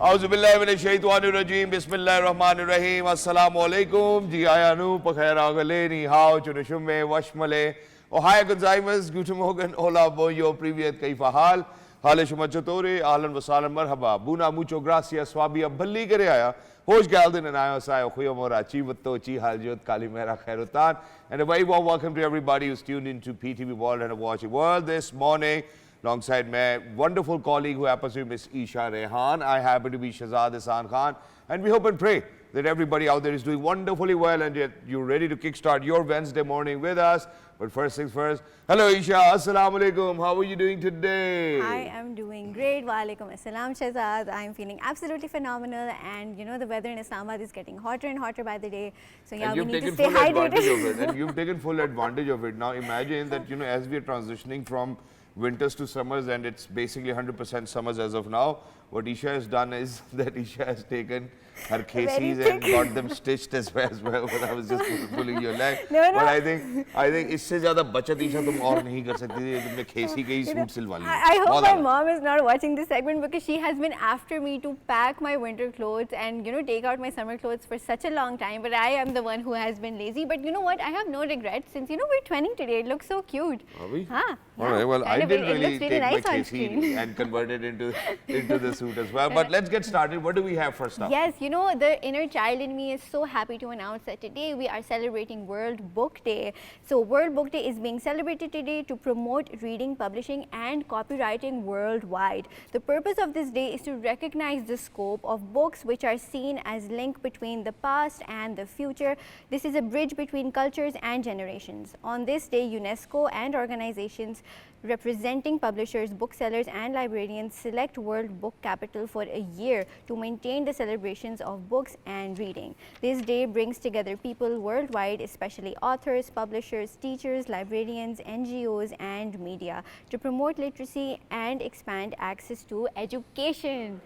Auzubillahiminash-shaytanir-rajeem. Bismillahir-rahmanir-rahim. Assalamualaikum. Ji ayanu pakhairagale ni hao chunushume washmale. Ohaya gozaimas. Guten Morgen. Hola boyo. Privyet kaifa hal. Hale shumachatore. Ahlan wa sahlan marhaba. Buna mucho gracias. Swabi abballi kare aya. Hoş geldin and ayo sayo khuyomora chivatto chi haljot kalimera khairutan. And a very warm welcome to everybody who's tuned into PTV World and Watching World this morning. Alongside my wonderful colleague who happens to be Miss Eesha Rehan. I happen to be Shahzad Hasaan Khan. And we hope and pray that everybody out there is doing wonderfully well and yet you're ready to kickstart your Wednesday morning with us. But first things first, hello Eesha, assalamu alaikum. How are you doing today? I am doing great. Wa alaikum assalam, Shahzad. I am feeling absolutely phenomenal, and you know the weather in Islamabad is getting hotter and hotter by the day. So yeah, we need to stay hydrated. And you've taken full advantage of it. Now imagine that as we are transitioning from winters to summers, and it's basically 100% summers as of now. What Eesha has done is that Eesha has taken her cases and got them stitched as well. But I was just pulling your leg. No. But I think इससे ज़्यादा बचत Eesha तुम और नहीं कर सकती थी. तुमने खेसी के ही सूट सिलवा लिया. I hope my mom is not watching this segment because she has been after me to pack my winter clothes and take out my summer clothes for such a long time. But I am the one who has been lazy. But you know what? I have no regrets since we're twinning today. It looks so cute. Are we? Huh? All right. Well, I didn't really take nice my KC and convert it into the suit as well. But let's get started. What do we have first up? Yes, the inner child in me is so happy to announce that today we are celebrating World Book Day. So World Book Day is being celebrated today to promote reading, publishing and copywriting worldwide. The purpose of this day is to recognize the scope of books which are seen as link between the past and the future. This is a bridge between cultures and generations. On this day, UNESCO and organizations representing publishers, booksellers and librarians select World Book Capital for a year to maintain the celebrations of books and reading. This day brings together people worldwide, especially authors, publishers, teachers, librarians, NGOs and media to promote literacy and expand access to education.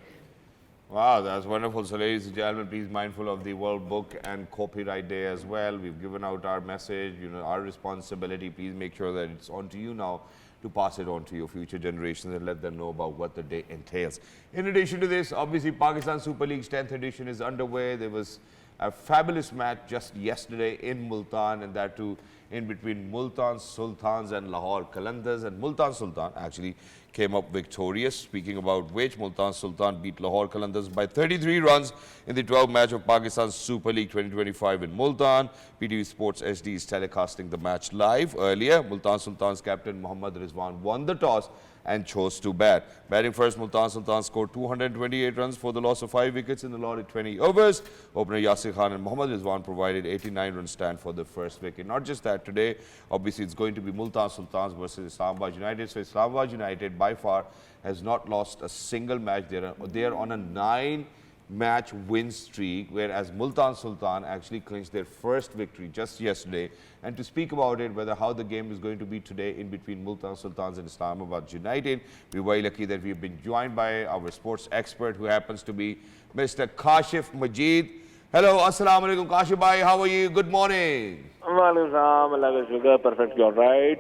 Wow, that's wonderful. So ladies and gentlemen, please mindful of the World Book and Copyright Day as well. We've given out our message, our responsibility. Please make sure that it's on to you now to pass it on to your future generations and let them know about what the day entails. In addition to this, obviously Pakistan Super League's 10th edition is underway. There was a fabulous match just yesterday in Multan, and that too in between Multan Sultans and Lahore Qalandars, and Multan Sultan actually came up victorious, speaking about which Multan Sultan beat Lahore Qalandars by 33 runs in the 12th match of Pakistan Super League 2025 in Multan. PTV Sports HD is telecasting the match live. Earlier, Multan Sultan's captain Mohammad Rizwan won the toss and chose to bat. Batting first, Multan Sultan scored 228 runs for the loss of 5 wickets in the allotted 20 overs. Opener Yasir Khan and Mohammad Rizwan provided 89-run stand for the first wicket. Not just that, today, obviously, it's going to be Multan Sultans versus Islamabad United. So Islamabad United, by far, has not lost a single match. They are on a 9-match win streak, whereas Multan Sultan actually clinched their first victory just yesterday. And to speak about it, how the game is going to be today in between Multan Sultans and Islamabad United, we're very lucky that we've been joined by our sports expert who happens to be Mr. Kashif Majid. Hello, assalamu alaikum Kashif bhai, how are you? Good morning. Perfect, you're right.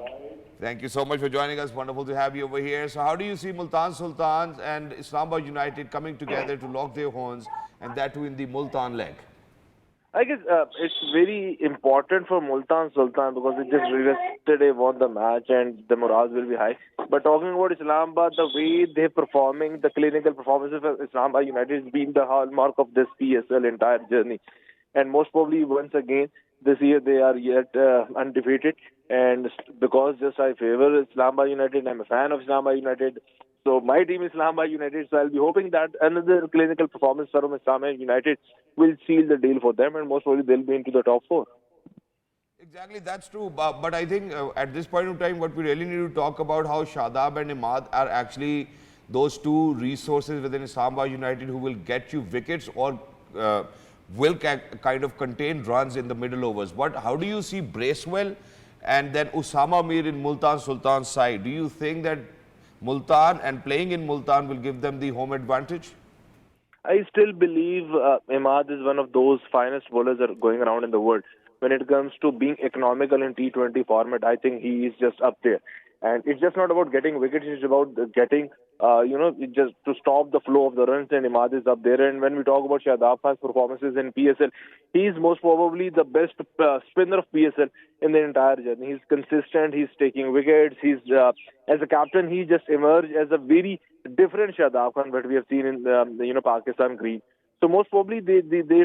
Thank you so much for joining us. Wonderful to have you over here. So how do you see Multan Sultans and Islamabad United coming together to lock their horns, and that too in the Multan leg? I guess it's very important for Multan Sultan because it just yesterday won the match and the morale will be high. But talking about Islamabad, the way they're performing, the clinical performances of Islamabad United has been the hallmark of this PSL entire journey. And most probably once again, this year they are yet undefeated. And because just I favor Islamabad United, I'm a fan of Islamabad United. So my team is Islamabad United, so I'll be hoping that another clinical performance from Islamabad United will seal the deal for them, and most probably they'll be into the top 4. Exactly, that's true. But I think at this point in time, what we really need to talk about how Shadab and Imad are actually those two resources within Islamabad United who will get you wickets or will kind of contain runs in the middle overs. How do you see Bracewell and then Usama Mir in Multan Sultan's side? Do you think that Multan and playing in Multan will give them the home advantage? I still believe Imad is one of those finest bowlers that are going around in the world. When it comes to being economical in T20 format, I think he is just up there. And it's just not about getting wickets, it's about getting just to stop the flow of the runs, and Imad is up there. And when we talk about Shahzad Khan's performances in PSL, he is most probably the best spinner of PSL in the entire journey. He's consistent, he's taking wickets, as a captain, he just emerged as a very different Shahzad Khan that we have seen in Pakistan green. So most probably they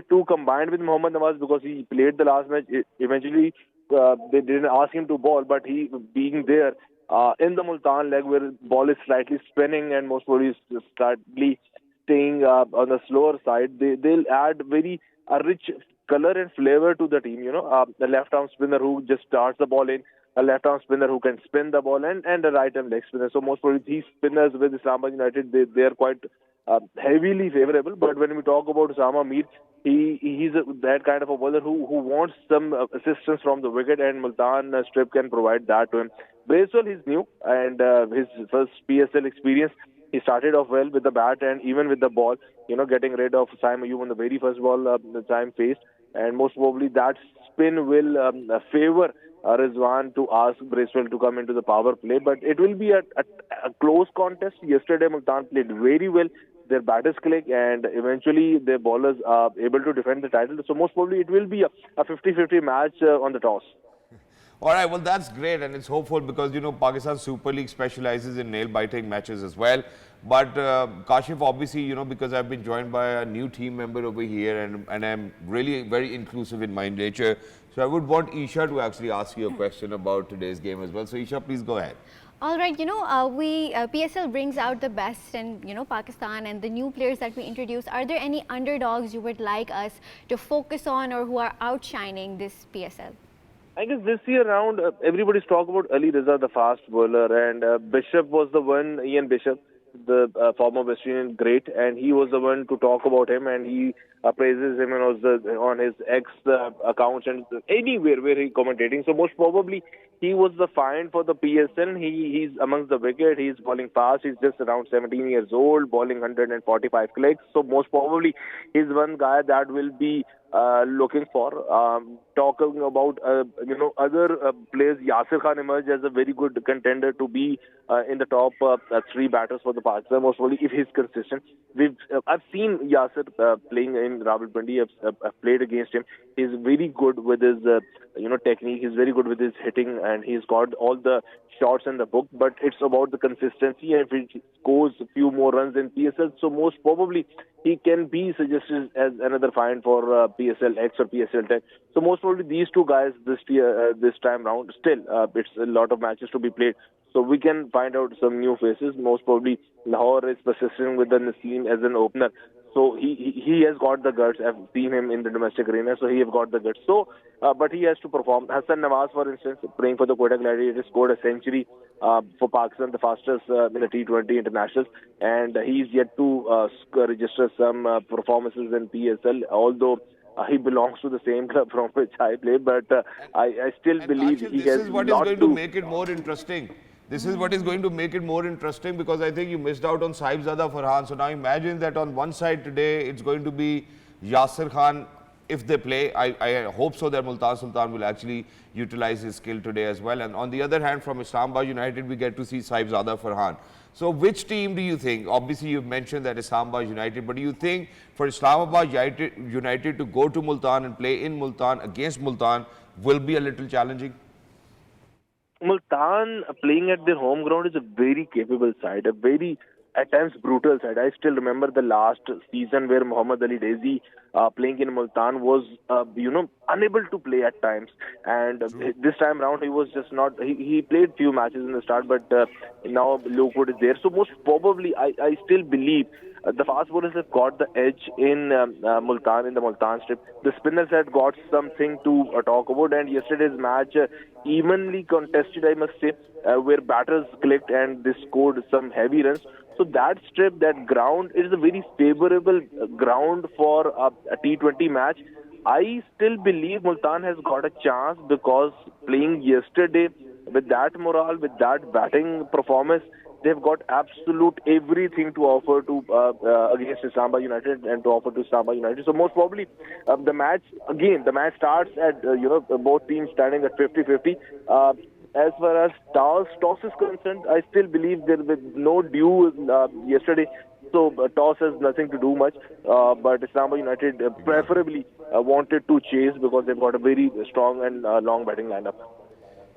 two combined with Mohammad Nawaz, because he played the last match. Eventually, they didn't ask him to bowl, but he being there in the Multan leg where ball is slightly spinning and most probably is slightly staying on the slower side, they'll add very a rich color and flavor to the team. The left-arm spinner who just starts the ball in, a left-arm spinner who can spin the ball, and a right-arm leg spinner. So most probably these spinners with Islamabad United, they are quite heavily favorable. But when we talk about Osama Mir, he's that kind of a bowler who wants some assistance from the wicket, and Multan strip can provide that to him. Bracewell is new, and his first PSL experience. He started off well with the bat and even with the ball, getting rid of Saim Ayub on the very first ball the time faced. And most probably that spin will favor Rizwan to ask Bracewell to come into the power play. But it will be a close contest. Yesterday, Multan played very well. Their batters click, and eventually their bowlers are able to defend the title. So most probably it will be a 50-50 match on the toss. All right, well, that's great, and it's hopeful because, Pakistan Super League specializes in nail-biting matches as well. But Kashif, obviously, because I've been joined by a new team member over here, and I'm really very inclusive in my nature. So I would want Eesha to actually ask you a question about today's game as well. So Eesha, please go ahead. All right, PSL brings out the best in, Pakistan and the new players that we introduce. Are there any underdogs you would like us to focus on or who are outshining this PSL? I guess this year round, everybody's talking about Ali Riza, the fast bowler, and Bishop was the one, Ian Bishop, the former West Indian great, and he was the one to talk about him, and he praises him on his X accounts and anywhere where he's commentating. So most probably he was the find for the PSL. He's amongst the wicket. He's bowling fast. He's just around 17 years old, bowling 145 clicks. So most probably he's one guy that will be looking for. Talking about other players, Yasir Khan emerged as a very good contender to be in the top three batters for the Pakistan. Most probably if he's consistent. I've seen Yasir playing in Rawalpindi. I've played against him. He's very good with his technique. He's very good with his hitting, and he's got all the shots in the book. But it's about the consistency, and if he scores a few more runs in PSL, so most probably he can be suggested as another find for PSL X or PSL 10. So most probably these two guys this time round. Still, it's a lot of matches to be played, so we can find out some new faces. Most probably Lahore is persisting with the Naseem as an opener. So he has got the guts. I've seen him in the domestic arena, so he has got the guts. So, but he has to perform. Hassan Nawaz, for instance, playing for the Quetta Gladiators, scored a century for Pakistan, the fastest in the T20 internationals, and he's yet to register some performances in PSL, although he belongs to the same club from which I play. But I still believe Kashif, he this has is what is going to make it more interesting. This is what is going to make it more interesting, because I think you missed out on Saibzada Farhan. So now imagine that on one side today, it's going to be Yasir Khan if they play. I hope so that Multan Sultan will actually utilize his skill today as well. And on the other hand, from Islamabad United, we get to see Saibzada Farhan. So which team do you think? Obviously, you've mentioned that Islamabad United, but do you think for Islamabad United to go to Multan and play in Multan against Multan will be a little challenging? Multan playing at their home ground is a very capable side, a very at times brutal side. I still remember the last season where Muhammad Ali Daisy playing in Multan was unable to play at times, and this time round he was just not. He played few matches in the start, but now Lookwood is there. So most probably I still believe the fast bowlers have got the edge in Multan, in the Multan strip. The spinners had got something to talk about, and yesterday's match evenly contested, I must say, where batters clicked and they scored some heavy runs. So that strip, that ground, is a very favorable ground for a T20 match. I still believe Multan has got a chance because playing yesterday with that morale, with that batting performance, they've got absolute everything to offer to against Islamabad United and to offer to Islamabad United. So most probably the match starts at both teams standing at 50-50. as far as toss is concerned, I still believe there was no due yesterday. So toss has nothing to do much. But Islamabad United preferably wanted to chase because they've got a very strong and long batting lineup.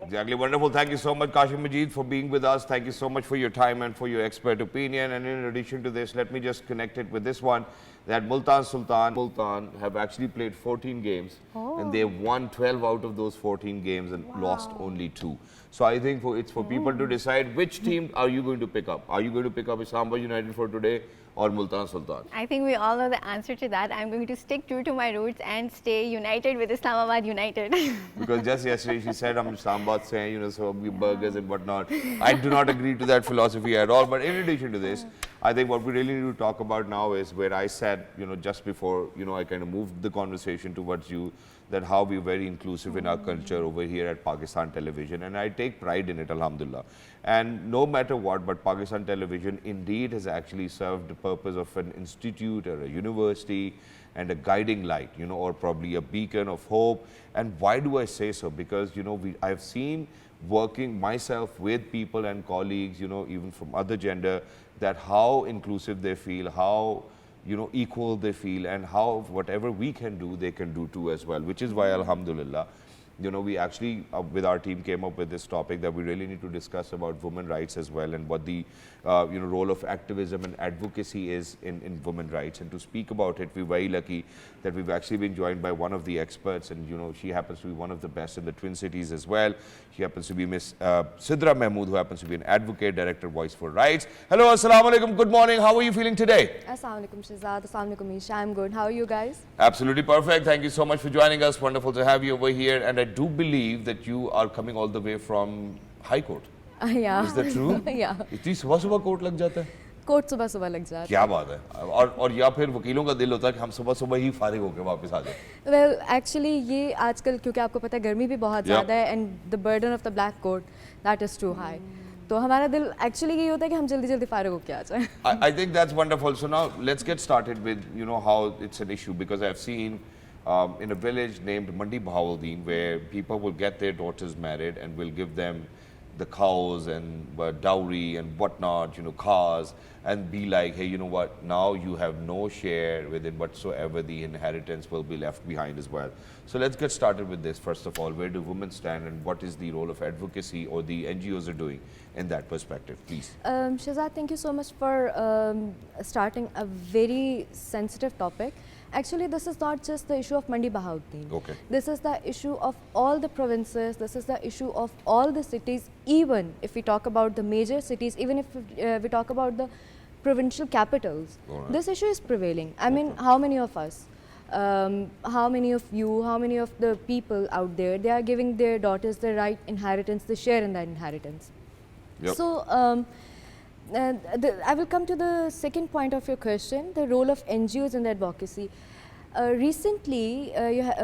Exactly. Wonderful. Thank you so much, Kashim Majid, for being with us. Thank you so much for your time and for your expert opinion. And in addition to this, let me just connect it with this one, that Multan have actually played 14 games and they've won 12 out of those 14 games and lost only 2. So I think it's for people to decide which team are you going to pick up. Are you going to pick up Islamabad United for today or Multan Sultan? I think we all know the answer to that. I'm going to stick true to my roots and stay united with Islamabad United. Because just yesterday she said, I'm Islamabad saying, you know, so we burgers and whatnot. I do not agree to that philosophy at all. But in addition to this, I think what we really need to talk about now is where I said, you know, just before, you know, I kind of moved the conversation towards you, that how we're very inclusive in our culture over here at Pakistan Television. And I take pride in it, alhamdulillah. And no matter what, but Pakistan Television indeed has actually served the purpose of an institute or a university and a guiding light, you know, or probably a beacon of hope. And why do I say so? Because, you know, I've seen working myself with people and colleagues, you know, even from other gender, that how inclusive they feel, how, you know, equal they feel, and how whatever we can do, they can do too as well, which is why, alhamdulillah, you know, we actually, with our team, came up with this topic that we really need to discuss about women rights as well, and what the, you know, role of activism and advocacy is in women rights. And to speak about it, we're very lucky that we've actually been joined by one of the experts, and, you know, she happens to be one of the best in the Twin Cities as well. She happens to be Miss SIDRA Mahmood, who happens to be an advocate, director, Voice for Rights. Hello, assalamu alaikum, good morning. How are you feeling today? Assalamu alaikum, Shahzad. Assalamu alaikum, Eesha. I'm good. How are you guys? Absolutely perfect. Thank you so much for joining us. Wonderful to have you over here. And I do believe that you are coming all the way from High Court. Yeah. Is that true? Yeah. इतनी सुबह court लग जाता है? Court सुबह लग जाता है. क्या बात है? और या फिर वकीलों का दिल होता है कि हम सुबह ही फारिग होकर वापस आ जाए. Well, actually ये आजकल क्योंकि आपको पता है गर्मी भी बहुत ज़्यादा है and the burden of the black court that is too high. तो हमारा दिल actually ये होता है कि हम जल्दी फारिग होकर आ जाए. I think that's wonderful. So now let's get started with, you know, how it's an issue, because I've seen in a village named Mandi Bahawaldeen where people will get their daughters married and will give them the cows and dowry and whatnot, you know, cars, and be like, hey, you know what, now you have no share within whatsoever the inheritance will be left behind as well. So let's get started with this. First of all, where do women stand and what is the role of advocacy or the NGOs are doing in that perspective, please? Shahzad, thank you so much for starting a very sensitive topic. Actually, this is not just the issue of Mandi Bahawaldeen. Okay. This is the issue of all the provinces. This is the issue of all the cities. Even if we talk about the major cities, even if we talk about the provincial capitals, this issue is prevailing. I mean, how many of us, how many of you, how many of the people out there, they are giving their daughters the right inheritance, the share in that inheritance. Yep. So, I will come to the second point of your question, the role of NGOs in the advocacy. Recently,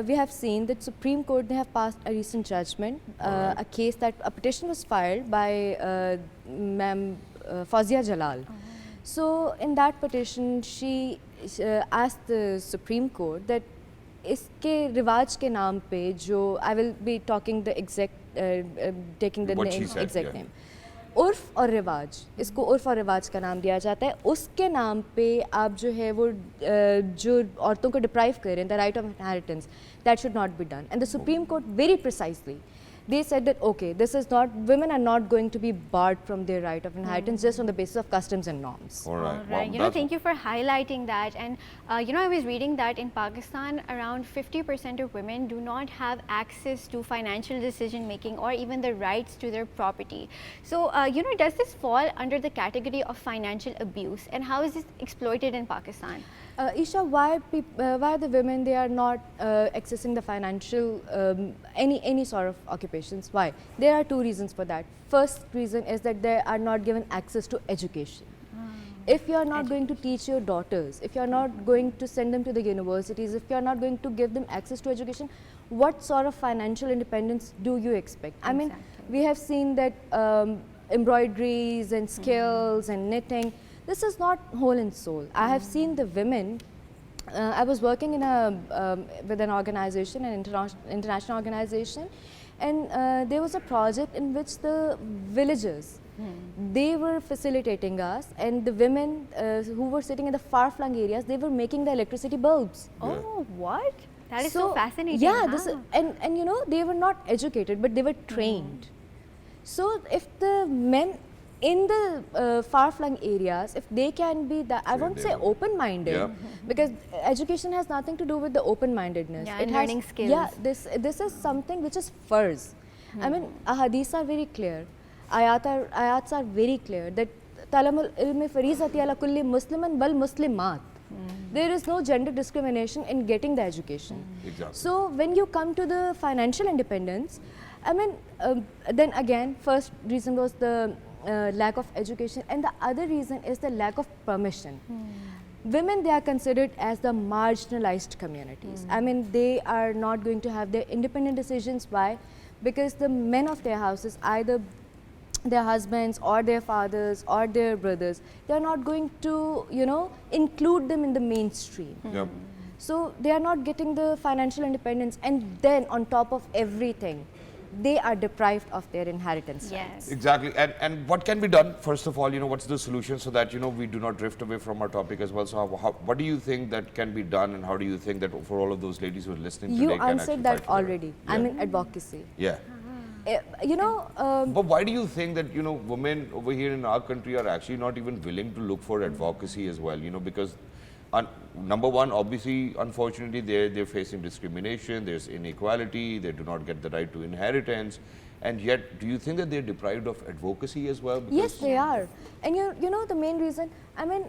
we have seen that Supreme Court, they have passed a recent judgment, a case that a petition was filed by Ma'am Fawzia Jalal. So in that petition, she asked the Supreme Court that इसके रिवाज के नाम पे जो I will be talking the exact taking the What name, she said, exact yeah. name. उर्फ और रिवाज, इसको उर्फ और रिवाज का नाम दिया जाता है. उसके नाम पे आप जो है वो जो औरतों को डिप्राइव करें, the right of inheritance, that should not be done. And the Supreme Court very precisely, they said that okay, this is not, women are not going to be barred from their right of inheritance just on the basis of customs and norms. All right. All right. You know, thank you for highlighting that. And you know, I was reading that in Pakistan, around 50% of women do not have access to financial decision making or even the rights to their property. So, you know, does this fall under the category of financial abuse, and how is this exploited in Pakistan? Eesha, why the women, they are not accessing the financial any sort of occupations? Why? There are two reasons for that. First reason is that they are not given access to education. If you are not going to teach your daughters, if you are not going to send them to the universities, if you are not going to give them access to education, what sort of financial independence do you expect? I mean, we have seen that embroideries and skills and knitting, this is not whole and soul. I have seen the women I was working in with an organization, an international organization, and there was a project in which the villagers, they were facilitating us, and the women who were sitting in the far-flung areas, they were making the electricity bulbs. Oh, what? That is so fascinating. Yeah, huh? this is, and you know, they were not educated, but they were trained. So if the men in the far-flung areas, if they can be that, I won't say open-minded, because education has nothing to do with the open-mindedness. Yeah, and learning skills. Yeah, this is something which is farz. I mean, ahadith are very clear, ayats are very clear that talamul ilmi farizati ala kulli musliman bal muslimat. There is no gender discrimination in getting the education. Exactly. So when you come to the financial independence, I mean, then again, first reason was the lack of education, and the other reason is the lack of permission. Women, they are considered as the marginalized communities. I mean, they are not going to have their independent decisions. Why? Because the men of their houses, either their husbands or their fathers or their brothers, they are not going to, you know, include them in the mainstream. Yep. So they are not getting the financial independence, and then on top of everything, they are deprived of their inheritance Yes. rights. Exactly. And what can be done? First of all, you know, what's the solution so that, you know, we do not drift away from our topic as well? So what do you think that can be done, and how do you think that for all of those ladies who are listening You today can answered actually that fight for their- already. Yeah. I mean, advocacy. Yeah. You know, But why do you think that, you know, women over here in our country are actually not even willing to look for advocacy as well? You know, because number one, obviously, unfortunately, they're facing discrimination, there's inequality, they do not get the right to inheritance. And yet, do you think that they're deprived of advocacy as well? yes, they are. And you know the main reason, I mean,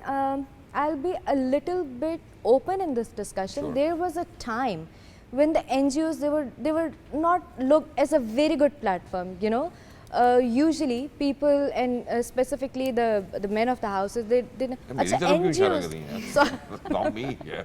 I'll be a little bit open in this discussion. Sure. There was a time when the NGOs, they were not looked as a very good platform, you know. Usually people, and specifically the men of the houses, they didn't. Achha, NGOs. So, Not me, yeah.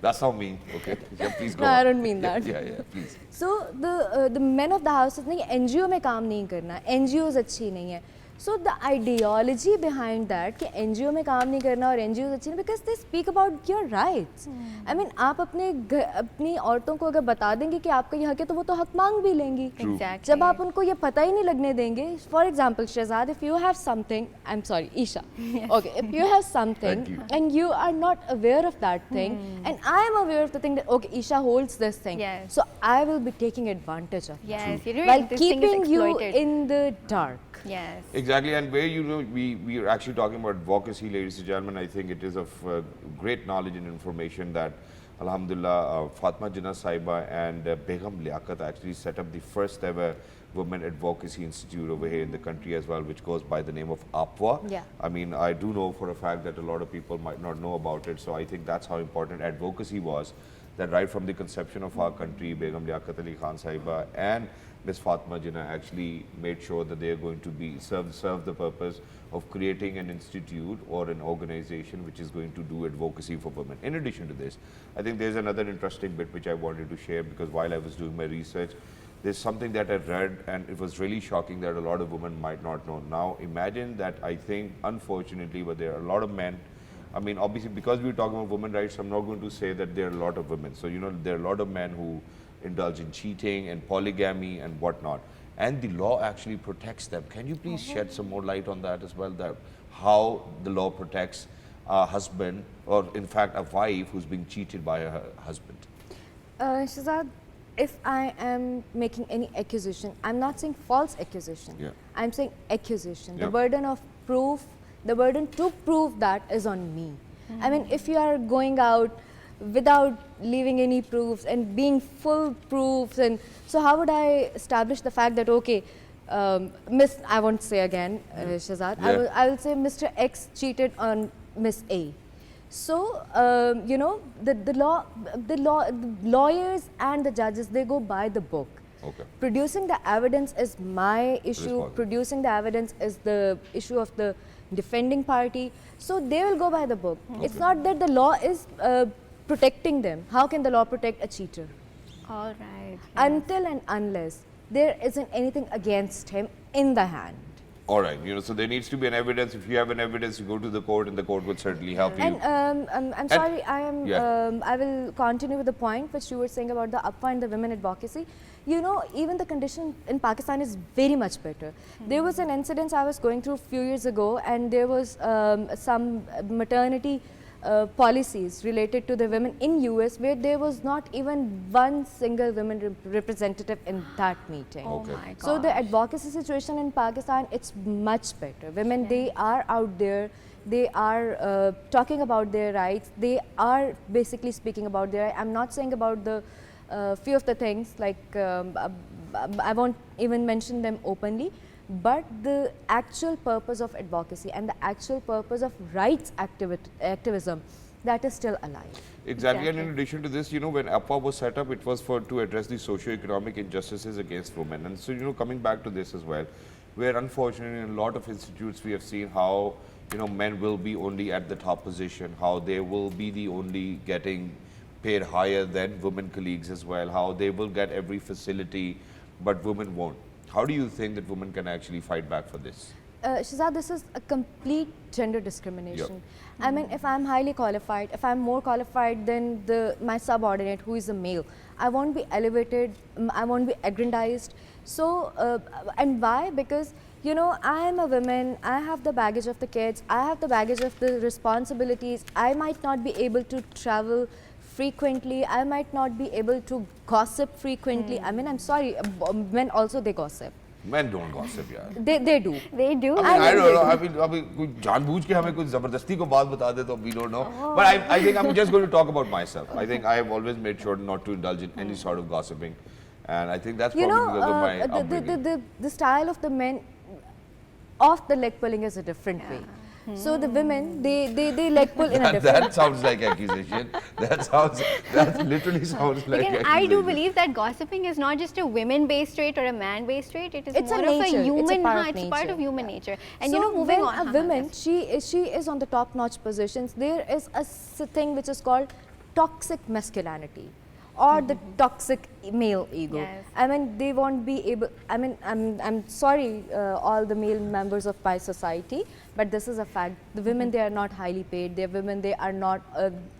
That's not me, okay? Yeah, please go no, on. I don't mean that. Yeah, please. So the men of the houses, नहीं NGO में काम नहीं करना, NGOs अच्छी नहीं है. So the ideology behind that कि NGO में काम नहीं करना और NGOs अच्छी नहीं, because they speak about your rights. I mean, आप अपनी औरतों को अगर बता देंगे कि आपका ये हक है, तो वो तो हक मांग भी लेंगी. Exactly. जब आप उनको ये पता ही नहीं लगने देंगे, for example, Shahzad, if you have something, I'm sorry, Eesha, okay, if you have something and you are not aware of that thing, and I am aware of the thing that, okay, Eesha holds this thing, Yes. so I will be taking advantage of it. Yes, you know, While this thing is keeping you exploited. in the dark. Yes. Exactly, and where, you know, we are actually talking about advocacy, ladies and gentlemen. I think it is of great knowledge and information that, alhamdulillah, Fatma Jinnah Saiba and Begum Liaquat actually set up the first ever Women Advocacy Institute over here in the country as well, which goes by the name of APWA. Yeah. I mean, I do know for a fact that a lot of people might not know about it, so I think that's how important advocacy was, that right from the conception of our country, Begum Liaquat Ali Khan Saiba and Ms. Fatma Jinnah actually made sure that they are going to be serve the purpose of creating an institute or an organization which is going to do advocacy for women. In addition to this, I think there's another interesting bit which I wanted to share, because while I was doing my research, there's something that I read and it was really shocking that a lot of women might not know. Now imagine that, I think unfortunately, but there are a lot of men, I mean, obviously because we're talking about women's rights, I'm not going to say that there are a lot of women. So, you know, there are a lot of men who indulge in cheating and polygamy and whatnot, and the law actually protects them. Can you please shed some more light on that as well, that how the law protects a husband, or in fact a wife who's being cheated by her husband? Shahzad, if I am making any accusation, I'm not saying false accusation. Yeah. I'm saying accusation. Yeah. The burden of proof, the burden to prove that is on me. I mean, if you are going out without leaving any proofs and being full proofs, and so how would I establish the fact that, okay, Miss, I won't say again, Shahzad, Yeah. I will say Mr. X cheated on Miss A. So, you know, the lawyers and the judges, they go by the book. Okay. Producing the evidence is my issue. Responsible. Producing the evidence is the issue of the defending party. So they will go by the book. It's not that the law is protecting them. How can the law protect a cheater? All right. Until and unless there isn't anything against him in the hand. All right, so there needs to be an evidence. If you have an evidence, you go to the court, and the court would certainly help you. And I'm sorry, I will continue with the point which you were saying about the APA and the women advocacy. Even the condition in Pakistan is very much better. There was an incident I was going through a few years ago, and there was some maternity policies related to the women in US where there was not even one single women representative in that meeting. Oh my God. So the advocacy situation in Pakistan, it's much better. Women, they are out there, they are talking about their rights, they are basically speaking about their rights. I'm not saying about the few of the things, like I won't even mention them openly, but the actual purpose of advocacy and the actual purpose of rights activism, that is still alive. Exactly. And in addition to this, when APA was set up, it was to address the socio-economic injustices against women. And so, coming back to this as well, where unfortunately in a lot of institutes we have seen how, men will be only at the top position, how they will be the only getting paid higher than women colleagues as well, how they will get every facility, but women won't. How do you think that women can actually fight back for this? Shahzad, this is a complete gender discrimination. I mean, if I'm highly qualified, if I'm more qualified than my subordinate who is a male, I won't be elevated, I won't be aggrandized. So, and why? Because, I am a woman, I have the baggage of the kids, I have the baggage of the responsibilities, I might not be able to travel frequently, I might not be able to gossip frequently. I mean, I'm sorry, men also, they gossip. Men don't gossip, yaar. They do. They do. I don't know. I mean, कोई जानबूझ के हमें कुछ ज़बरदस्ती को बात बता दे तो we don't know. But I think I'm just going to talk about myself. I think I have always made sure not to indulge in any sort of gossiping, and I think that's probably because of my upbringing. The style of the men of the leg pulling is a different way. So the women, they leg pull in a different way. That sounds like accusation. That literally sounds like Again, accusation. I do believe that gossiping is not just a women-based trait or a man-based trait. It is It's more a of nature. a human. It's Part of human nature. And so moving when on. a woman, she is on the top-notch positions, there is a thing which is called toxic masculinity, or the toxic male ego. Yes. I mean, they won't be able. I mean, I'm sorry, all the male members of my society, but this is a fact. The women, they are not highly paid. The women, they are not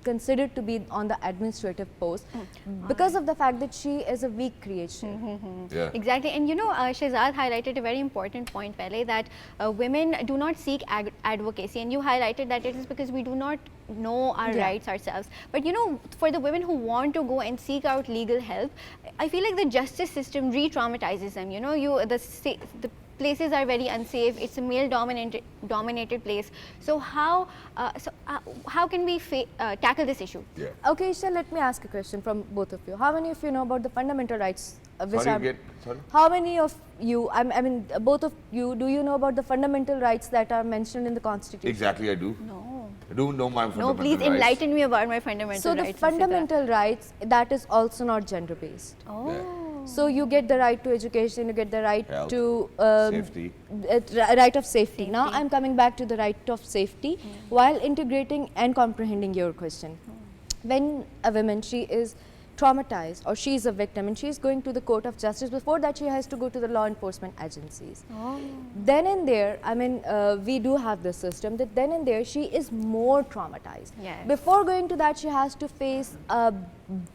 considered to be on the administrative post because of the fact that she is a weak creation. Yeah. Exactly. And Shahzad highlighted a very important point, Pele, that women do not seek advocacy. And you highlighted that it is because we do not know our rights ourselves. But for the women who want to go and seek out legal help, I feel like the justice system re-traumatizes them. The places are very unsafe. It's a male-dominated place. So how can we tackle this issue? Yeah. Okay, Eesha, let me ask a question from both of you. How many of you know about the fundamental rights? Sorry? How many of you, I mean, both of you, do you know about the fundamental rights that are mentioned in the Constitution? Exactly, I do. No. I do know my fundamental rights. No, please enlighten me about my fundamental rights. So the fundamental rights, that is also not gender-based. Oh. Yeah. So you get the right to education, you get the right Health, to safety. Right of safety. Now I'm coming back to the right of safety while integrating and comprehending your question. When a woman, she is traumatized or she is a victim and she is going to the court of justice, before that she has to go to the law enforcement agencies. Then and there, I mean, we do have this system that then and there she is more traumatized. Yes. Before going to that, she has to face a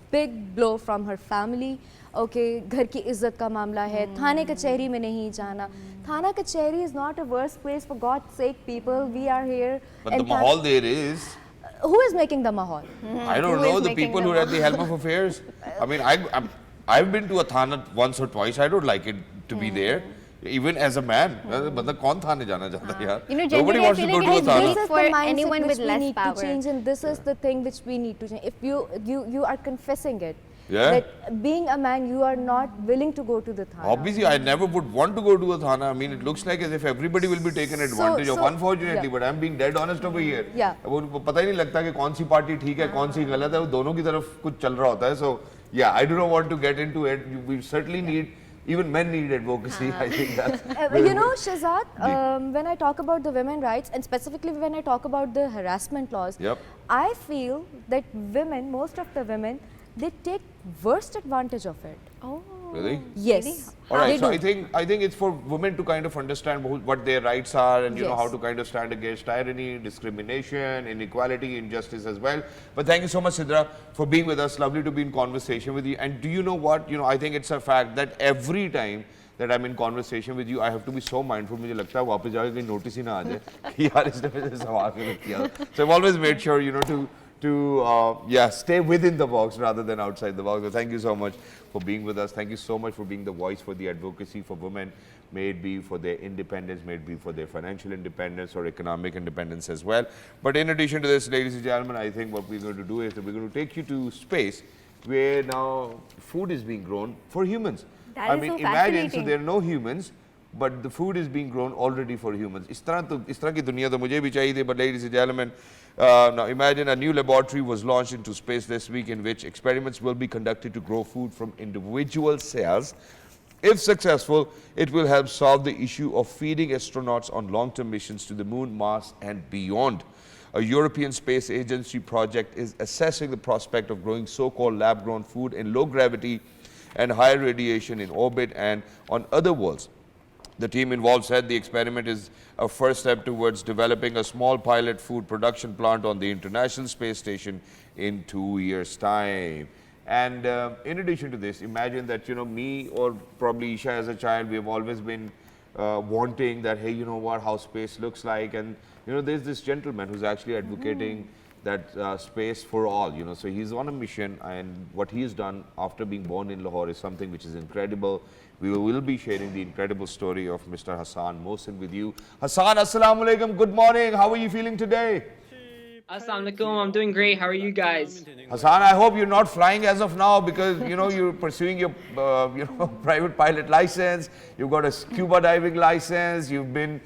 big blow from her family. Okay, घर की इज्जत का मामला है, थाने कचहरी में नहीं जाना. थाना कचहरी is not a worse place, for God's sake, people. We are here. But the mahal there is. Who is making the mahal? I don't Who know, is the making people the who are at the helm of affairs. I mean, I've been to a thana once or twice. I don't like it to be there. Even as a man, मतलब कौन थाने जाना चाहता है यार? Nobody wants to go to a thana. This is For the mindset anyone which with we less need power. to change, and this is the thing which we need to change. If you are confessing it, Yeah. that being a man, you are not willing to go to the thana. Obviously, I never would want to go to a thana. I mean, it looks like as if everybody will be taken advantage of. Unfortunately, but I'm being dead honest over here. Yeah. वो पता ही नहीं लगता कि कौन सी party ठीक है, कौन सी गलत है. वो दोनों की तरफ कुछ चल रहा होता है. So, yeah, I do not want to get into it. We certainly need. Even men need advocacy. I think that's. Shahzad, when I talk about the women's rights, and specifically when I talk about the harassment laws, I feel that women, most of the women, they take worst advantage of it. Oh. Really? Yes. All right, They so do. I think it's for women to kind of understand what their rights are and you know Yes. how to kind of stand against tyranny, discrimination, inequality, injustice as well. But thank you so much, Sidra, for being with us. Lovely to be in conversation with you. And do you know what? You know, I think it's a fact that every time that I'm in conversation with you, I have to be so mindful. मुझे लगता है वापस जाके कहीं notice ही ना आ जाए कि यार इसने मुझे सवाल क्यों किया. So I've always made sure, you know, to stay within the box rather than outside the box. So thank you so much for being with us. Thank you so much for being the voice for the advocacy for women, may it be for their independence, may it be for their financial independence or economic independence as well. But in addition to this, ladies and gentlemen, I think what we're going to do is that we're going to take you to space where now food is being grown for humans. That is so imagine, so fascinating. there are no humans, but the food is being grown already for humans. इस तरह की दुनिया तो मुझे भी चाहिए थी, but ladies and gentlemen, now imagine a new laboratory was launched into space this week in which experiments will be conducted to grow food from individual cells. If successful, it will help solve the issue of feeding astronauts on long-term missions to the moon, Mars and beyond. A European Space Agency project is assessing the prospect of growing so-called lab-grown food in low gravity and high radiation in orbit and on other worlds. The team involved said the experiment is a first step towards developing a small pilot food production plant on the International Space Station in 2 years' time. And in addition to this, imagine that, you know, me or probably Eesha as a child, we have always been wanting that, hey, you know what, how space looks like. And, you know, there's this gentleman who's actually advocating that space for all, you know. So he's on a mission, and what he's done after being born in Lahore is something which is incredible. We will be sharing the incredible story of Mr. Hasaan Mohsin with you. Hasaan, assalamu alaikum, good morning. How are you feeling today? Assalamualaikum, I'm doing great. How are you guys? Hasaan, I hope you're not flying as of now because, you know, you're pursuing your, you know, private pilot license. You've got a scuba diving license. You've been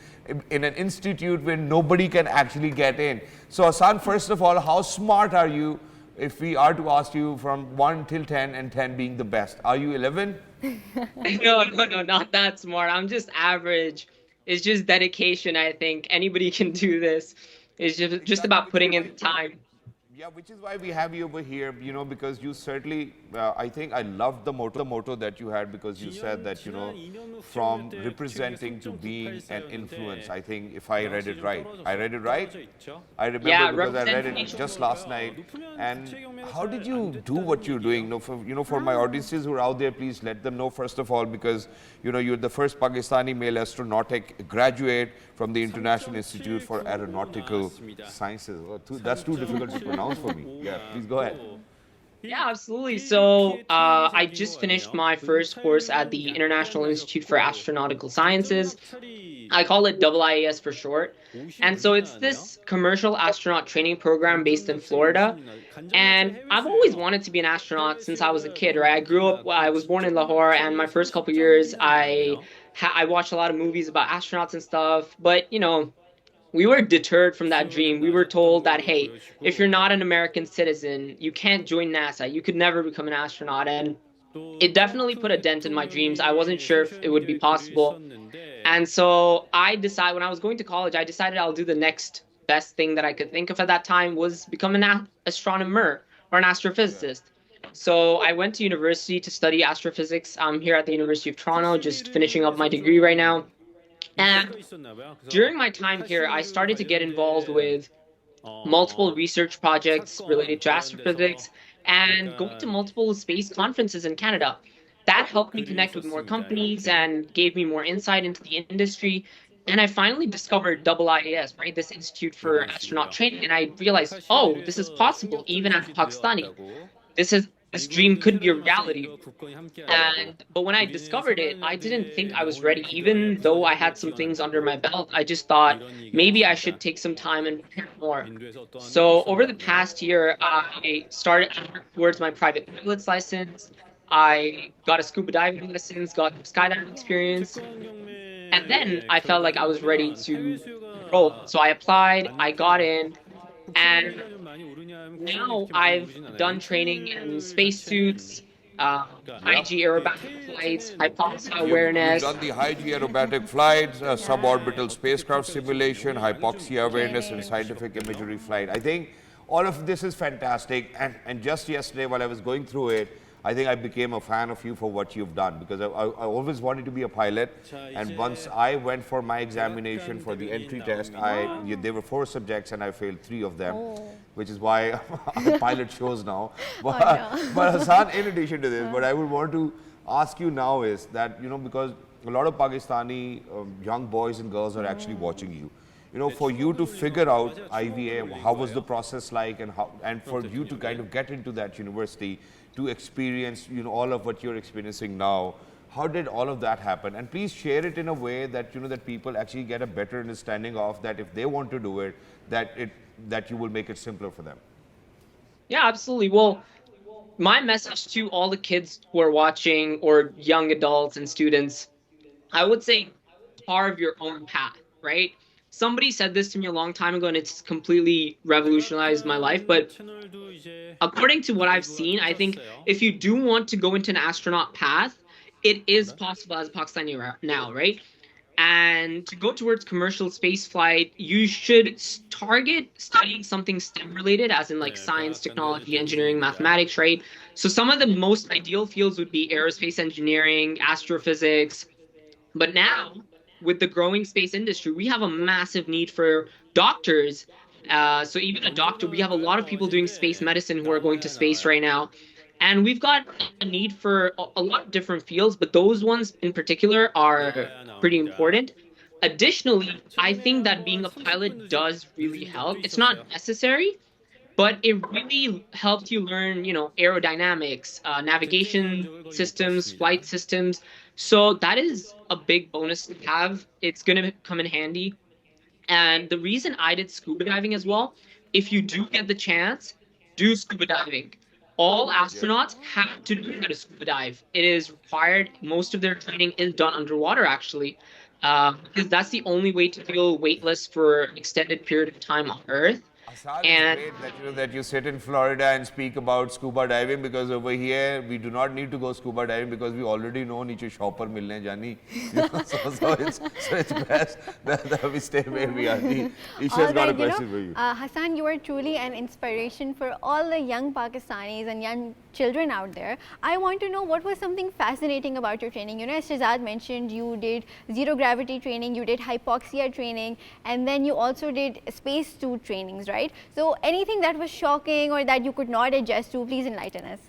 in an institute where nobody can actually get in. So, Hasaan, first of all, how smart are you if we are to ask you from 1 till 10 and 10 being the best? Are you 11? No, not that smart. I'm just average. It's just dedication, I think. Anybody can do this. It's just about putting in the time. Yeah, which is why we have you over here, you know, because you certainly, I think I loved the motto that you had because you said that, you know, from representing to being an influence. I think if I read it right. I read it right? I remember Yeah, because I read it representation. just last night. And how did you do what you're doing? You know, for my audiences who are out there, please let them know first of all because, you know, you're the first Pakistani male astronautic graduate from the International Institute for Aeronautical Sciences. That's too difficult to pronounce for me. Yeah, please go ahead. Yeah, absolutely. So I just finished my first course at the International Institute for Astronautical Sciences. I call it IIAS for short. And so it's this commercial astronaut training program based in Florida. And I've always wanted to be an astronaut since I was a kid, right? I was born in Lahore, and my first couple years, I watched a lot of movies about astronauts and stuff. But, you know, we were deterred from that dream. We were told that, hey, if you're not an American citizen, you can't join NASA. You could never become an astronaut. And it definitely put a dent in my dreams. I wasn't sure if it would be possible. And so when I was going to college, I decided I'll do the next best thing that I could think of at that time was become an astronomer or an astrophysicist. So I went to university to study astrophysics. I'm here at the University of Toronto, just finishing up my degree right now. And during my time here, I started to get involved with multiple research projects related to astrophysics and going to multiple space conferences in Canada. That helped me connect with more companies and gave me more insight into the industry. And I finally discovered IIAS, right, this Institute for Astronaut Training, and I realized, oh, this is possible even as a Pakistani. This dream could be a reality. But when I discovered it, I didn't think I was ready. Even though I had some things under my belt, I just thought maybe I should take some time and prepare more. So over the past year, I started towards my private pilot's license. I got a scuba diving license, got skydiving experience. And then I felt like I was ready to roll. So I applied, I got in, and now I've done training in spacesuits, IG aerobatic flights, hypoxia awareness. You've done the high G aerobatic flights, suborbital spacecraft simulation, hypoxia awareness, and scientific imagery flight. I think all of this is fantastic. And just yesterday, while I was going through it, I think I became a fan of you for what you've done, because I always wanted to be a pilot. And once I went for my examination for the entry test, there were 4 subjects and I failed 3 of them, which is why I pilot shows now. But Hassan, in addition to this, what I would want to ask you now is that, because a lot of Pakistani young boys and girls are actually watching you. For you to figure out IVA, how was the process like, and for you to kind of get into that university, to experience, all of what you're experiencing now, how did all of that happen? And please share it in a way that, that people actually get a better understanding of that if they want to do it, that you will make it simpler for them. Yeah, absolutely. Well, my message to all the kids who are watching, or young adults and students, I would say carve your own path, right? Somebody said this to me a long time ago and it's completely revolutionized my life. But according to what I've seen, I think if you do want to go into an astronaut path, it is possible as a Pakistani now, right? And to go towards commercial space flight, you should target studying something STEM related, as in like science, technology, engineering, mathematics, right? So some of the most ideal fields would be aerospace engineering, astrophysics. But now, with the growing space industry, we have a massive need for doctors. So even a doctor, we have a lot of people doing space medicine who are going to space right now. And we've got a need for a lot of different fields, but those ones in particular are pretty important. Additionally, I think that being a pilot does really help. It's not necessary, but it really helps you learn, aerodynamics, navigation systems, flight systems. So that is a big bonus to have. It's going to come in handy. And the reason I did scuba diving as well, if you do get the chance, do scuba diving. All astronauts have to know how to scuba dive. It is required. Most of their training is done underwater, actually, because that's the only way to feel weightless for an extended period of time on Earth. Asad, it's great that you sit in Florida and speak about scuba diving, because over here we do not need to go scuba diving because we already know niche shopper milne jani. So it's best that we stay where we are. Eesha's got a question for you. Hassan, you are truly an inspiration for all the young Pakistanis and young children out there. I want to know what was something fascinating about your training. As Shahzad mentioned, you did zero gravity training, you did hypoxia training, and then you also did spacesuit trainings, right? So anything that was shocking or that you could not adjust to, please enlighten us.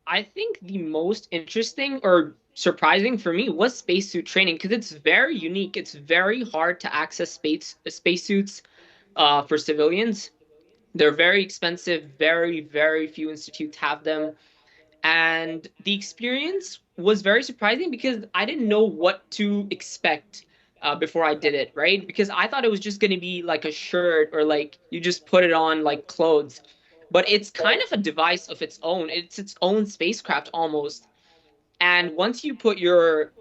I think the most interesting or surprising for me was spacesuit training, because it's very unique. It's very hard to access spacesuits for civilians. They're very expensive. Very, very few institutes have them. And the experience was very surprising because I didn't know what to expect before I did it, right? Because I thought it was just going to be like a shirt, or like you just put it on like clothes. But it's kind of a device of its own. It's its own spacecraft almost. And once you put your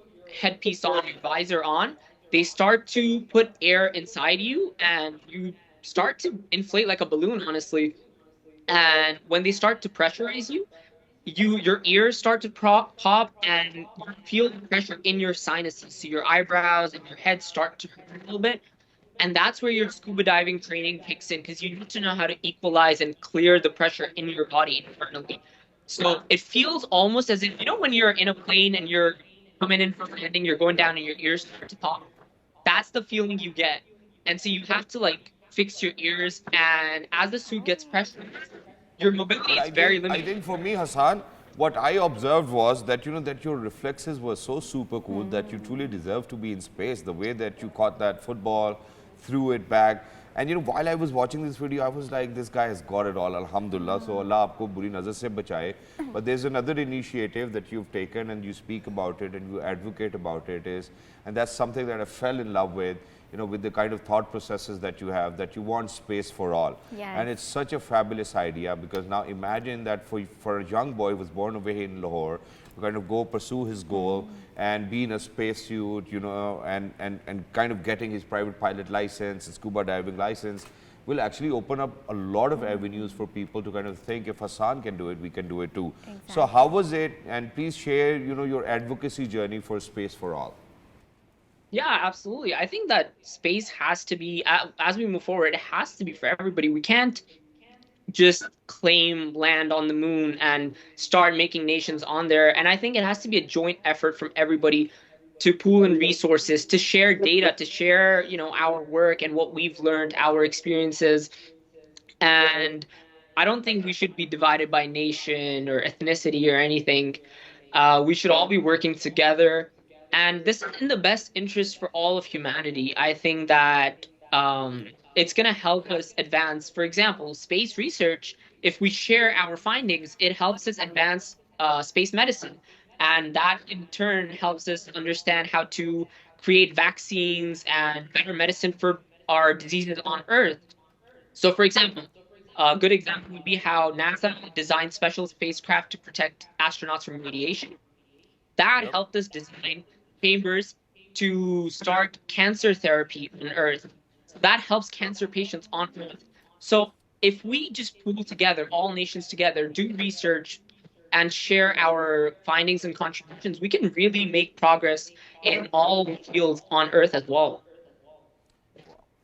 headpiece on, your visor on, they start to put air inside you and you start to inflate like a balloon, honestly. And when they start to pressurize you, your ears start to pop and you feel the pressure in your sinuses. So your eyebrows and your head start to hurt a little bit. And that's where your scuba diving training kicks in, because you need to know how to equalize and clear the pressure in your body internally. So it feels almost as if, when you're in a plane and you're coming in for landing, you're going down and your ears start to pop. That's the feeling you get. And so you have to fix your ears, and as the suit gets pressurized, your mobility is very limited. I think for me, Hassan, what I observed was that that your reflexes were so super cool that you truly deserve to be in space. The way that you caught that football, threw it back, and while I was watching this video, I was like, this guy has got it all, alhamdulillah. So Allah aapko buri nazar se bachaye. But there's another initiative that you've taken and you speak about it and you advocate about it, and that's something that I fell in love with. With the kind of thought processes that you have, that you want space for all. Yes. And it's such a fabulous idea, because now imagine that for a young boy who was born over here in Lahore, to kind of go pursue his goal and be in a spacesuit, and kind of getting his private pilot license, his scuba diving license, will actually open up a lot of avenues for people to kind of think, if Hassan can do it, we can do it too. Exactly. So how was it? And please share, your advocacy journey for Space for All. Yeah, absolutely. I think that space has to be, as we move forward, it has to be for everybody. We can't just claim land on the moon and start making nations on there. And I think it has to be a joint effort from everybody to pool in resources, to share data, to share, our work and what we've learned, our experiences. And I don't think we should be divided by nation or ethnicity or anything. We should all be working together. And this is in the best interest for all of humanity. I think that it's going to help us advance, for example, space research. If we share our findings, it helps us advance space medicine. And that in turn helps us understand how to create vaccines and better medicine for our diseases on Earth. So, for example, a good example would be how NASA designed special spacecraft to protect astronauts from radiation. That helped us design chambers to start cancer therapy on Earth. So that helps cancer patients on Earth. So if we just pool together, all nations together, do research and share our findings and contributions, we can really make progress in all fields on Earth as well.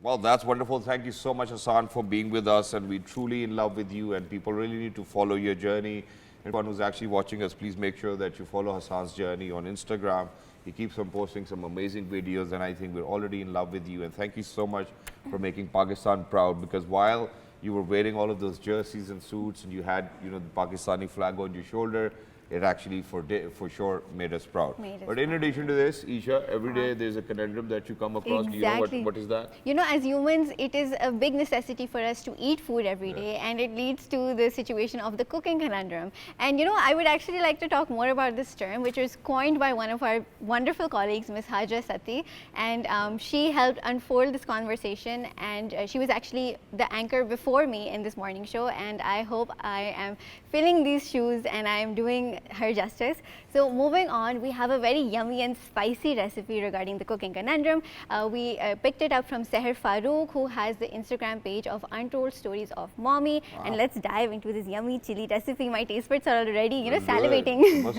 Well, that's wonderful. Thank you so much, Hassan, for being with us. And we're truly in love with you. And people really need to follow your journey. Anyone who's actually watching us, please make sure that you follow Hassan's journey on Instagram. He keeps on posting some amazing videos. And I think we're already in love with you. And thank you so much for making Pakistan proud. Because while you were wearing all of those jerseys and suits and you had, the Pakistani flag on your shoulder, it actually for sure made us proud. But in addition to this, Eesha, every day there's a conundrum that you come across. Exactly. Do you know what is that? As humans, it is a big necessity for us to eat food every day, and it leads to the situation of the cooking conundrum. And I would actually like to talk more about this term, which was coined by one of our wonderful colleagues, Ms. Haja Sati, and she helped unfold this conversation, and she was actually the anchor before me in this morning show, and I hope I am filling these shoes and I am doing her justice. So moving on, we have a very yummy and spicy recipe regarding the cooking conundrum. We picked it up from Seher Farooq, who has the Instagram page of Untold Stories of Mommy. Wow. And let's dive into this yummy chili recipe. My taste buds are already, salivating.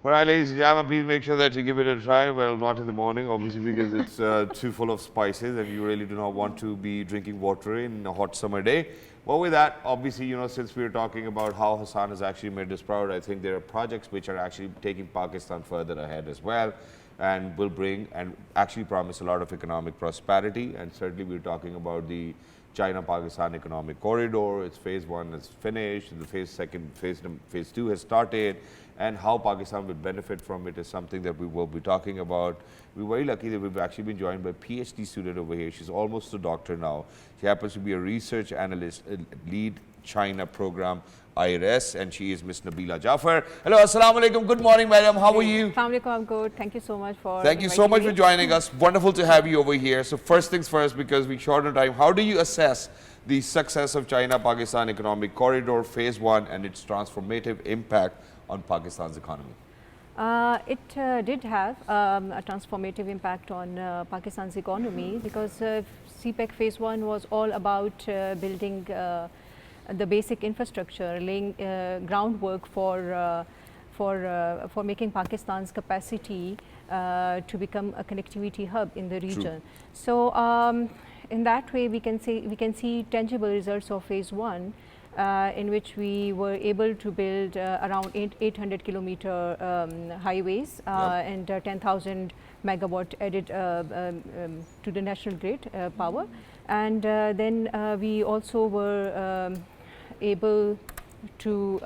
All right, ladies and gentlemen, please make sure that you give it a try. Well, not in the morning, obviously, because it's too full of spices and you really do not want to be drinking water in a hot summer day. But with that, obviously, since we're talking about how Hassan has actually made us proud, I think there are projects which are actually taking Pakistan further ahead as well and will bring and actually promise a lot of economic prosperity. And certainly, we're talking about the China-Pakistan economic corridor. Its phase 1 is finished. The phase 2 has started. And how Pakistan will benefit from it is something that we will be talking about. We're very lucky that we've actually been joined by a PhD student over here. She's almost a doctor now. She happens to be a research analyst, lead China program, IRS, and she is Miss Nabila Jaffer. Hello, assalamu alaikum. Good morning, madam. How are you? Assalamu alaikum. I'm good. Thank you so much for Thank you so much for joining us. Wonderful to have you over here. So first things first, because we're short on time, how do you assess the success of China-Pakistan economic corridor phase 1 and its transformative impact on Pakistan's economy? It did have a transformative impact on Pakistan's economy because CPEC phase 1 was all about building the basic infrastructure, laying groundwork for making Pakistan's capacity to become a connectivity hub in the region. True. So in that way, we can see tangible results of phase 1. in which we were able to build around 800 kilometer highways and 10,000 megawatt added to the national grid power. And then we also were able to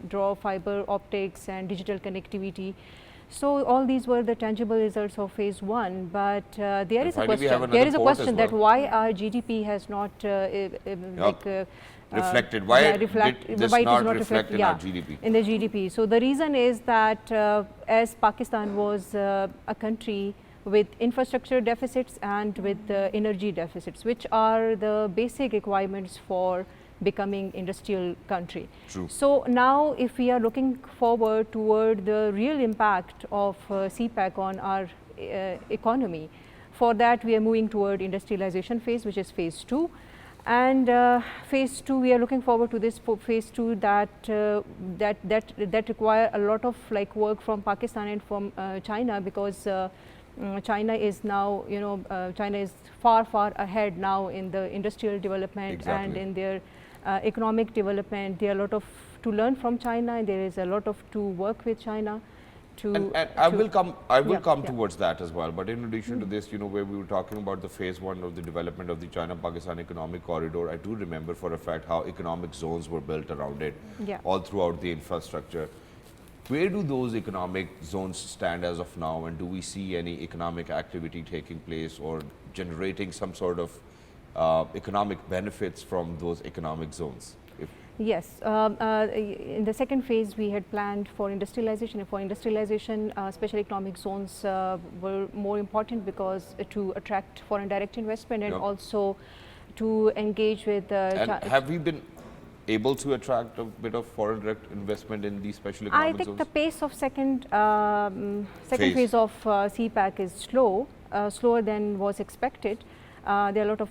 draw fiber optics and digital connectivity. So all these were the tangible results of phase 1, but there is a question. There is a question that why our GDP has not reflected. Why did this not reflect in our GDP? In the GDP. So the reason is that as Pakistan was a country with infrastructure deficits and with energy deficits, which are the basic requirements for becoming industrial country. True. So now if we are looking forward toward the real impact of CPEC on our economy, for that we are moving toward industrialization phase, which is phase 2. And phase 2, we are looking forward to this phase 2 that require a lot of work from Pakistan and from China, because China is now, China is far ahead now in the industrial development and in their economic development. There are a lot of to learn from China, and there is a lot of to work with China. And I will come towards that as well. But in addition to this, where we were talking about the phase 1 of the development of the China-Pakistan economic corridor, I do remember for a fact how economic zones were built around it, all throughout the infrastructure. Where do those economic zones stand as of now, and do we see any economic activity taking place or generating some sort of economic benefits from those economic zones? Yes, in the second phase we had planned for industrialization. For industrialization, special economic zones were more important because to attract foreign direct investment and also to engage with and have we been able to attract a bit of foreign direct investment in these special economic zones? I think the pace of second phase of CPEC is slower than was expected. There are a lot of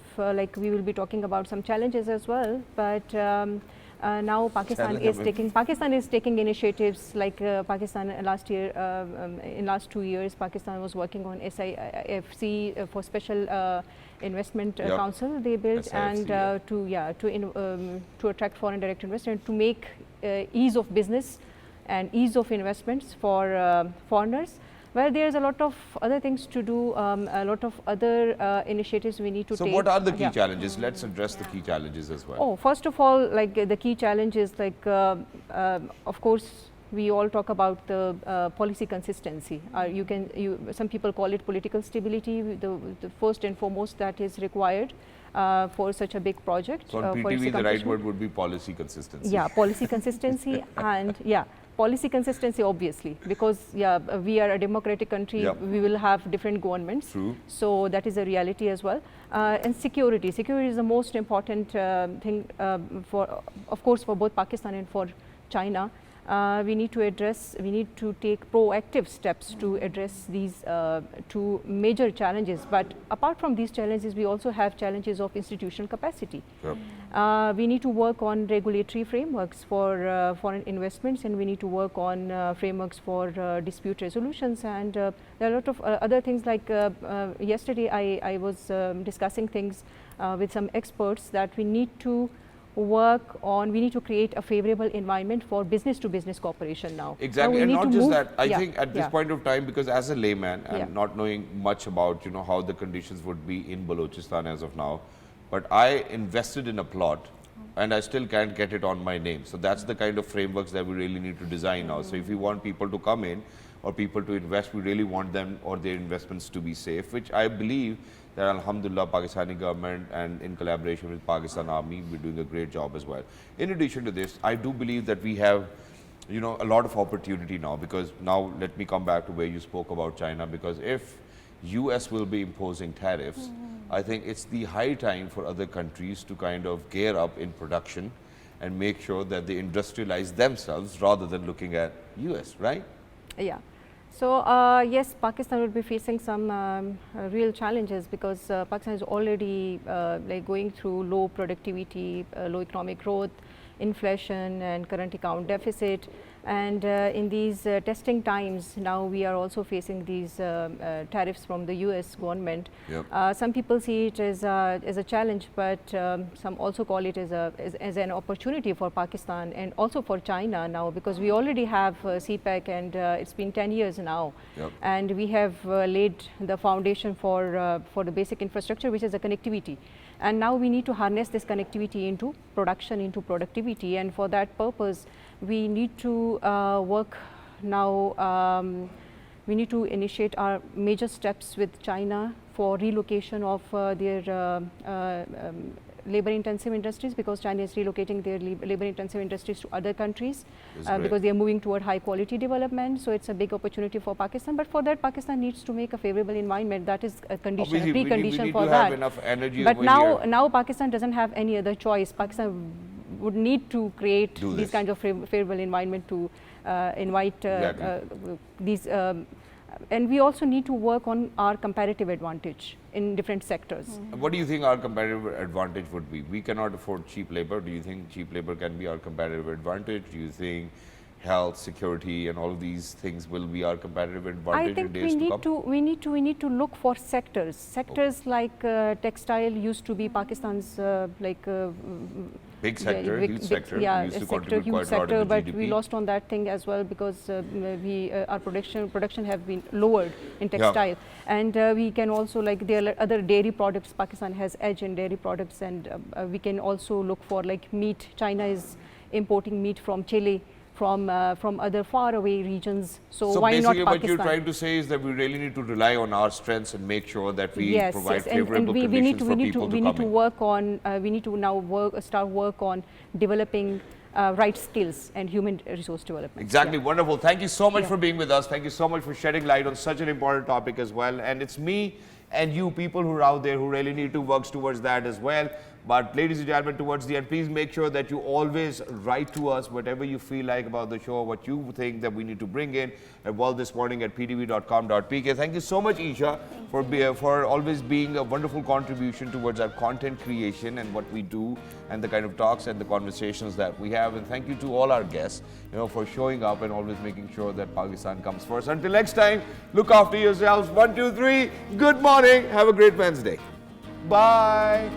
we will be talking about some challenges as well, but now Pakistan is taking initiatives like Pakistan last year, in last 2 years, Pakistan was working on SIFC for special investment council they built, SIFC, and to attract foreign direct investment, to make ease of business and ease of investments for foreigners. Well, there's a lot of other things to do, a lot of other initiatives we need to take. So what are the key challenges? Let's address the key challenges as well. Oh, first of all, the key challenge is of course, we all talk about the policy consistency. Some people call it political stability. The first and foremost that is required for such a big project. So on PTV, the right word would be policy consistency. Yeah, policy consistency and policy consistency, obviously, because we are a democratic country, we will have different governments. True. So that is a reality as well. And security is the most important thing of course, for both Pakistan and for China. We need to take proactive steps to address these two major challenges. But apart from these challenges, we also have challenges of institutional capacity. We need to work on regulatory frameworks for foreign investments, and we need to work on frameworks for dispute resolutions. And there are a lot of other things yesterday I was discussing things with some experts that we need to create a favorable environment for business-to-business cooperation now. Exactly, and not just that. I think at this point of time, because as a layman and not knowing much about how the conditions would be in Balochistan as of now, but I invested in a plot and I still can't get it on my name. So that's the kind of frameworks that we really need to design now. So if we want people to come in or people to invest, we really want them or their investments to be safe, which I believe that Alhamdulillah, Pakistani government and in collaboration with Pakistan Army, we're doing a great job as well. In addition to this, I do believe that we have, a lot of opportunity now, because now let me come back to where you spoke about China, because if US will be imposing tariffs, I think it's the high time for other countries to kind of gear up in production and make sure that they industrialize themselves rather than looking at US, right? Yeah. So yes, Pakistan will be facing some real challenges, because Pakistan is already going through low productivity, low economic growth, inflation and current account deficit. And in these testing times, now we are also facing these tariffs from the US government. Yep. Some people see it as a challenge, but some also call it as an opportunity for Pakistan and also for China now, because we already have CPEC, and it's been 10 years now. Yep. And we have laid the foundation for the basic infrastructure, which is the connectivity. And now we need to harness this connectivity into production, into productivity, and for that purpose, we need to work now. We need to initiate our major steps with China for relocation of their labor-intensive industries, because China is relocating their labor-intensive industries to other countries because they are moving toward high-quality development. So it's a big opportunity for Pakistan. But for that, Pakistan needs to make a favorable environment. That is a condition, Obviously, a precondition we need for to that. have enough energy But over now, here. now Pakistan doesn't have any other choice. Pakistan would need to create these kinds of favorable environment to invite these. And we also need to work on our comparative advantage in different sectors. What do you think our comparative advantage would be? We cannot afford cheap labor. Do you think cheap labor can be our comparative advantage? Do you think health, security, and all of these things will be our comparative advantage I think in days to come? we need to look for sectors. Sectors like textile used to be Pakistan's big sector, huge sector. Yeah, used to sector, contribute huge quite a lot sector, of the but GDP. we lost on that thing as well, because our production have been lowered in textile, and we can also, like, there are other dairy products. Pakistan has edge in dairy products, and we can also look for, like, meat. China is importing meat from Chile, from other faraway regions. So why not basically Pakistan? what you're trying to say is that we really need to rely on our strengths and make sure that we provide favorable conditions for people to come in. We need to work on, we need to now start work on developing right skills and human resource development. Exactly, wonderful. Thank you so much for being with us. Thank you so much for shedding light on such an important topic as well. And it's me and you people who are out there who really need to work towards that as well. But ladies and gentlemen, towards the end, please make sure that you always write to us whatever you feel like about the show, what you think that we need to bring in at worldthismorning@ptv.com.pk. Thank you so much, Eesha, for always being a wonderful contribution towards our content creation and what we do and the kind of talks and the conversations that we have. And thank you to all our guests, for showing up and always making sure that Pakistan comes first. Until next time, look after yourselves. 1, 2, 3. Good morning. Have a great Wednesday. Bye.